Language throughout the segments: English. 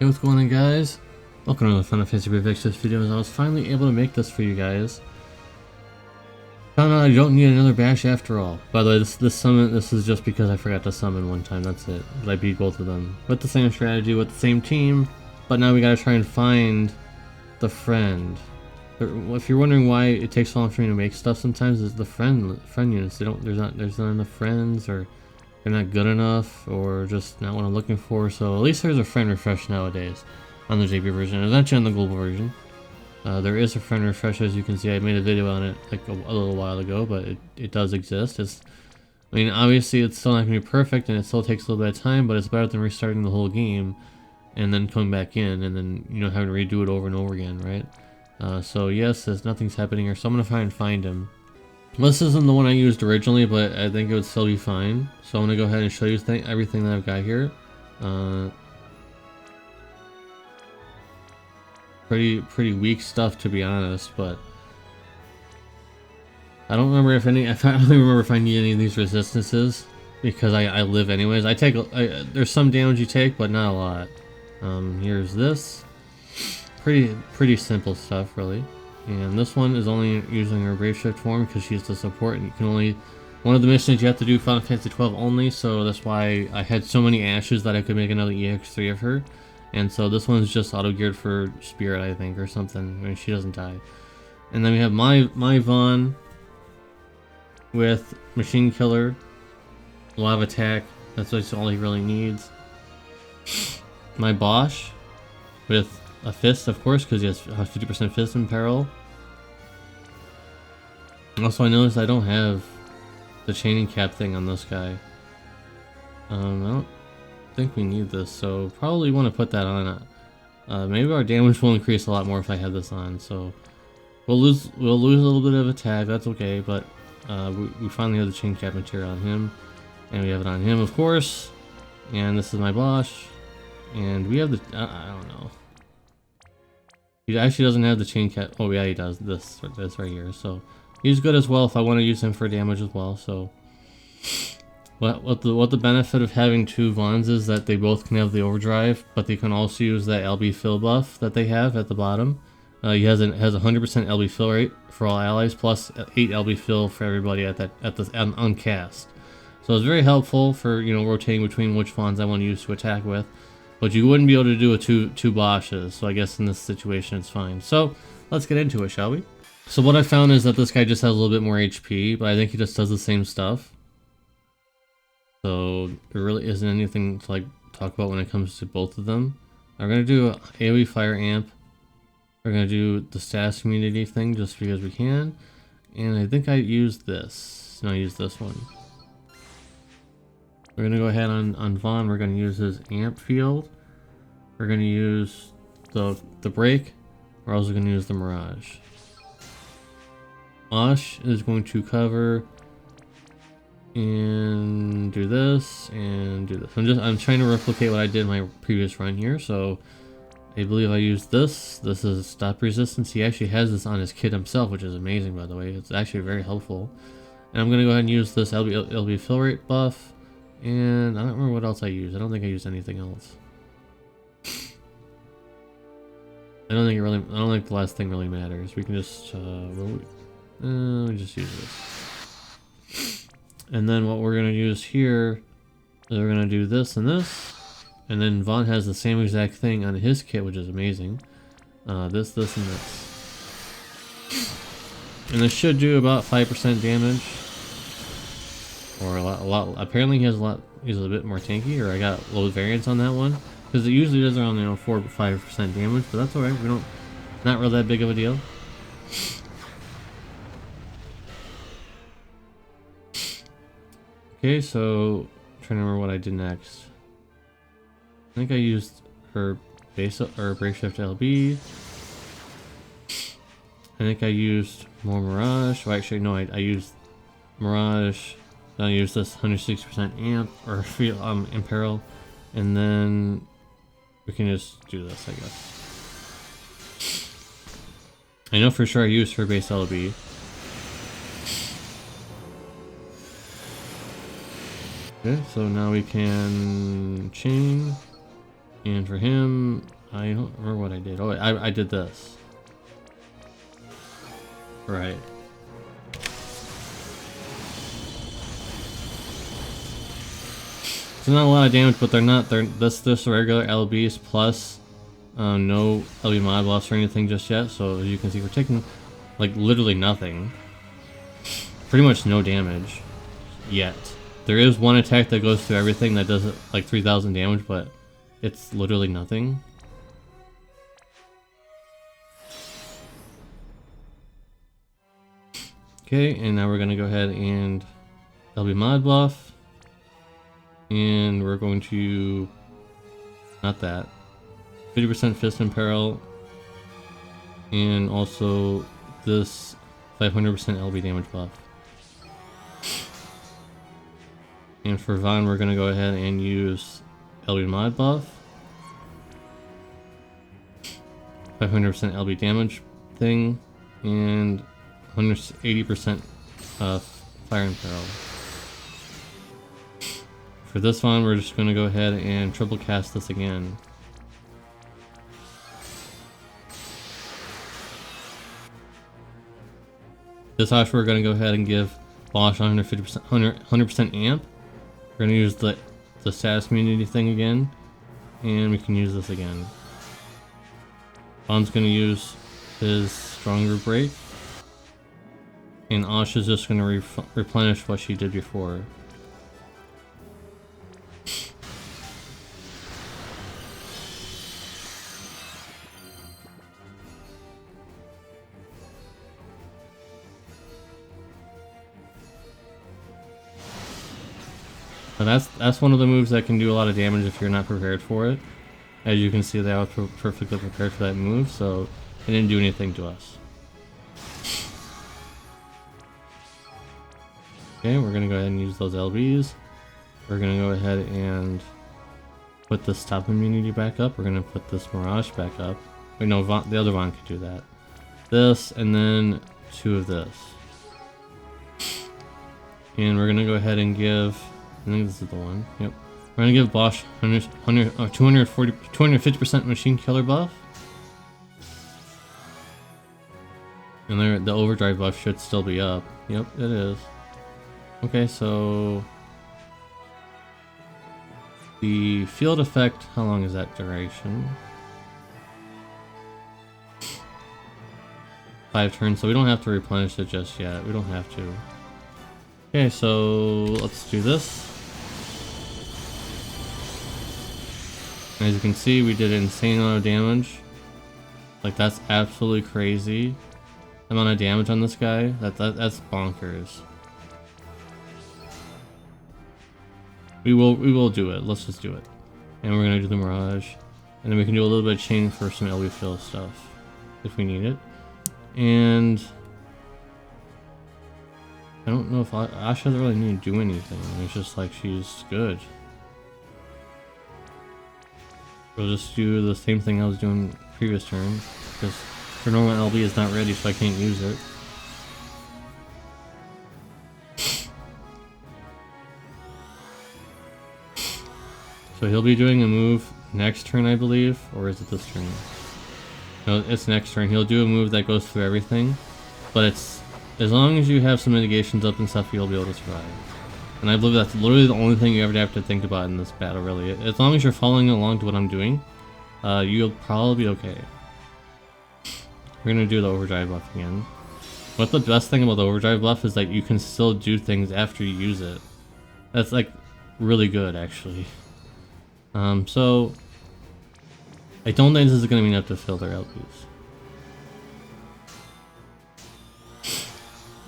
Hey, what's going on, guys? Welcome to the Final Fantasy FF12 videos. I was finally able to make this for you guys. Found out I don't need another Basch after all. By the way, this summon, this is just because I forgot to summon one time, that's it. But I beat both of them. With the same strategy, with the same team, but now we gotta try and find the friend. If you're wondering why it takes so long for me to make stuff sometimes, is the friend units. There's not enough friends, or they're not good enough, or just not what I'm looking for. So at least there's a friend refresh nowadays on the JP version, and eventually on the global version. There is a friend refresh, as you can see. I made a video on it like a little while ago, but it does exist. I mean, obviously it's still not going to be perfect, and it still takes a little bit of time, but it's better than restarting the whole game and then coming back in and then, you know, having to redo it over and over again, right? So yes, nothing's happening here, so I'm going to try and find him. This isn't the one I used originally, but I think it would still be fine. So I'm going to go ahead and show you everything that I've got here. Pretty weak stuff, to be honest, but I don't remember if any. I don't remember if I need any of these resistances, because I live anyways. There's some damage you take, but not a lot. Here's this. Pretty simple stuff, really. And this one is only using her Brave Shift form because she's the support, and you can only, one of the missions you have to do Final Fantasy 12 only, so that's why I had so many ashes that I could make another EX3 of her. And so this one's just auto geared for Spirit, I think, or something. I mean, she doesn't die. And then we have my Vaan with Machine Killer, a lot of attack. That's all he really needs. My Basch with a fist, of course, because he has 50% fist in peril. Also, I noticed I don't have the chaining cap thing on this guy. I don't think we need this, so probably want to put that on. Maybe our damage will increase a lot more if I have this on. So we'll lose a little bit of attack. That's okay, but we finally have the chain cap material on him, and we have it on him, of course. And this is my Basch, and we have the I don't know. He actually doesn't have the chain cap. Oh yeah, he does. This right here. So he's good as well if I want to use him for damage as well. So what the benefit of having two Vaans is that they both can have the overdrive, but they can also use that LB fill buff that they have at the bottom. He has a 100% LB fill rate for all allies, plus 8 LB fill for everybody on cast. So it's very helpful for, you know, rotating between which Vaans I want to use to attack with. But you wouldn't be able to do two Basches, so I guess in this situation it's fine. So let's get into it, shall we? So what I found is that this guy just has a little bit more HP, but I think he just does the same stuff. So there really isn't anything to like talk about when it comes to both of them. I'm gonna do a AoE Fire Amp. We're gonna do the status community thing just because we can, and I think I used this. No, I used this one. We're gonna go ahead on Vaan. We're gonna use his amp field. We're gonna use the break. We're also gonna use the Mirage. Basch is going to cover and do this and do this. I'm trying to replicate what I did in my previous run here. So I believe I used this. This is stop resistance. He actually has this on his kit himself, which is amazing, by the way. It's actually very helpful. And I'm gonna go ahead and use this LB fill rate buff. And I don't remember what else I used. I don't think I used anything else. I don't think the last thing really matters. We can just we just use this. And then what we're gonna use here is we're gonna do this and this. And then Vaan has the same exact thing on his kit, which is amazing. This, and this. And this should do about 5% damage. Or a lot. Apparently he has he's a bit more tanky, or I got low variance on that one, because it usually does around, you know, 4 to 5% damage, but that's alright. Not really that big of a deal. Okay, so I'm trying to remember what I did next. I think I used her base or Brave Shift LB. I think I used more Mirage. Well, actually, no, I used Mirage. Then I use this 160% amp or feel imperil, and then we can just do this, I guess. I know for sure I used her base LB. Okay, so now we can chain. And for him, I don't remember what I did. Oh, I did this. Right. It's not a lot of damage, but they're this regular LBs plus no LB mod buffs or anything just yet. So as you can see, we're taking like literally nothing. Pretty much no damage yet. There is one attack that goes through everything that does like 3,000 damage, but it's literally nothing. Okay, and now we're gonna go ahead and LB mod buff. And we're going to, not that, 50% fist in peril, and also this 500% LB damage buff. And for Vaan, we're going to go ahead and use LB mod buff, 500% LB damage thing, and 180% fire in peril. For this one, we're just going to go ahead and triple cast this again. This Basch, we're going to go ahead and give Basch 100% amp. We're going to use the status immunity thing again, and we can use this again. Vaan's going to use his stronger break, and Ash is just going to replenish what she did before. So that's one of the moves that can do a lot of damage if you're not prepared for it. As you can see, they are perfectly prepared for that move, so it didn't do anything to us. Okay, we're gonna go ahead and use those LBs. We're gonna go ahead and put the stop immunity back up. We're gonna put this Mirage back up. Wait, no, the other Vaan could do that. This, and then 2 of this. And we're gonna go ahead and give, I think this is the one, yep. We're gonna give Basch 250% machine killer buff. And there, the overdrive buff should still be up. Yep, it is. Okay, so the field effect, how long is that duration? 5 turns, so we don't have to replenish it just yet. We don't have to. Okay, so let's do this. As you can see, we did an insane amount of damage. Like, that's absolutely crazy. The amount of damage on this guy, that's bonkers. We will do it. Let's just do it. And we're gonna do the Mirage. And then we can do a little bit of chain for some LB fill stuff if we need it. And I don't know if Ash doesn't really need to do anything. It's just like she's good. We'll just do the same thing I was doing previous turn, because her normal LB is not ready, so I can't use it. So he'll be doing a move next turn, I believe, or is it this turn? No, it's next turn. He'll do a move that goes through everything, but it's as long as you have some mitigations up and stuff, you'll be able to survive. And I believe that's literally the only thing you ever have to think about in this battle, really. As long as you're following along to what I'm doing, you'll probably be okay. We're gonna do the overdrive buff again. What the best thing about the overdrive buff is that you can still do things after you use it. That's like really good, actually. So I don't think this is gonna be enough to fill their LPs.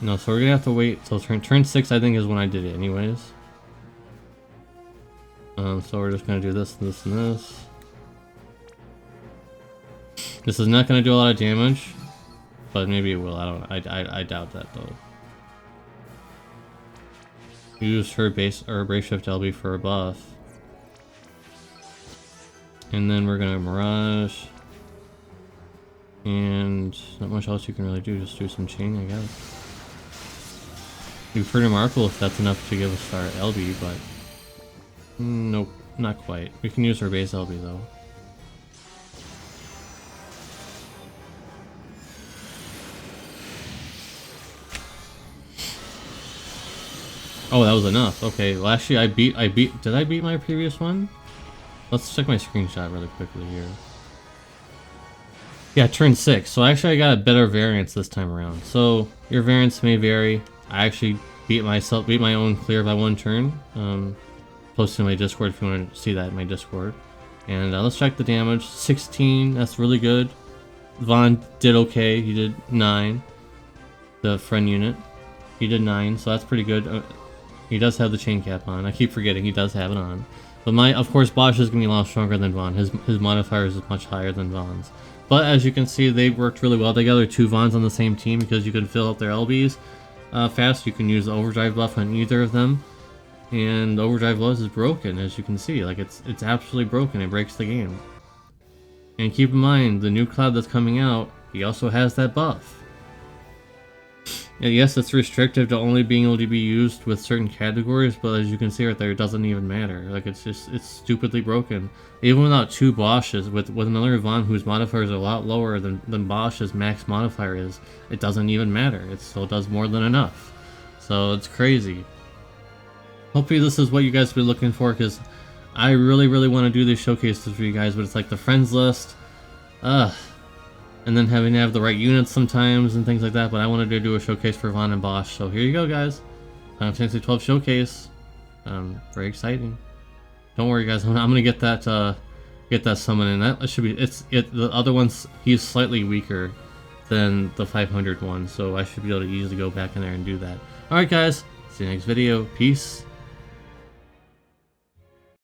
No, so we're gonna have to wait till turn 6. I think is when I did it, anyways. So we're just gonna do this, and this, and this. This is not gonna do a lot of damage, but maybe it will. I doubt that though. Use her base or brace shift LB for a buff, and then we're gonna Mirage, and not much else you can really do. Just do some chain, I guess. It'd be pretty remarkable if that's enough to give us our LB, but nope, not quite. We can use our base LB though. Oh, that was enough. Okay, well actually did I beat my previous one? Let's check my screenshot really quickly here. Yeah, turn 6. So actually I got a better variance this time around. So your variance may vary. I actually beat my own clear by 1 turn. Posted in my Discord if you want to see that in my Discord. And let's check the damage. 16, that's really good. Vaan did okay, he did 9. The friend unit. He did 9, so that's pretty good. He does have the chain cap on. I keep forgetting he does have it on. But of course, Basch is going to be a lot stronger than Vaan. His modifier is much higher than Vaan's. But as you can see, they worked really well together. 2 Vaans on the same team because you can fill up their LBs fast. You can use the overdrive buff on either of them. And the overdrive is broken, as you can see. Like, it's absolutely broken. It breaks the game. And keep in mind, the new Cloud that's coming out, he also has that buff. And yes, it's restrictive to only being able to be used with certain categories, but as you can see right there, it doesn't even matter. Like, it's stupidly broken. Even without 2 Bosches, with another Vaan whose modifier is a lot lower than Bosch's max modifier is, it doesn't even matter. It still does more than enough. So it's crazy. Hopefully this is what you guys have been looking for, because I really, really want to do these showcases for you guys, but it's like the friends list. And then having to have the right units sometimes and things like that, but I wanted to do a showcase for Vaan and Basch, so here you go, guys. Final Fantasy 12 showcase. Very exciting. Don't worry, guys. I'm gonna get that summon in. That should be. The other one's, he's slightly weaker than the 500 one, so I should be able to easily go back in there and do that. All right, guys. See you next video. Peace.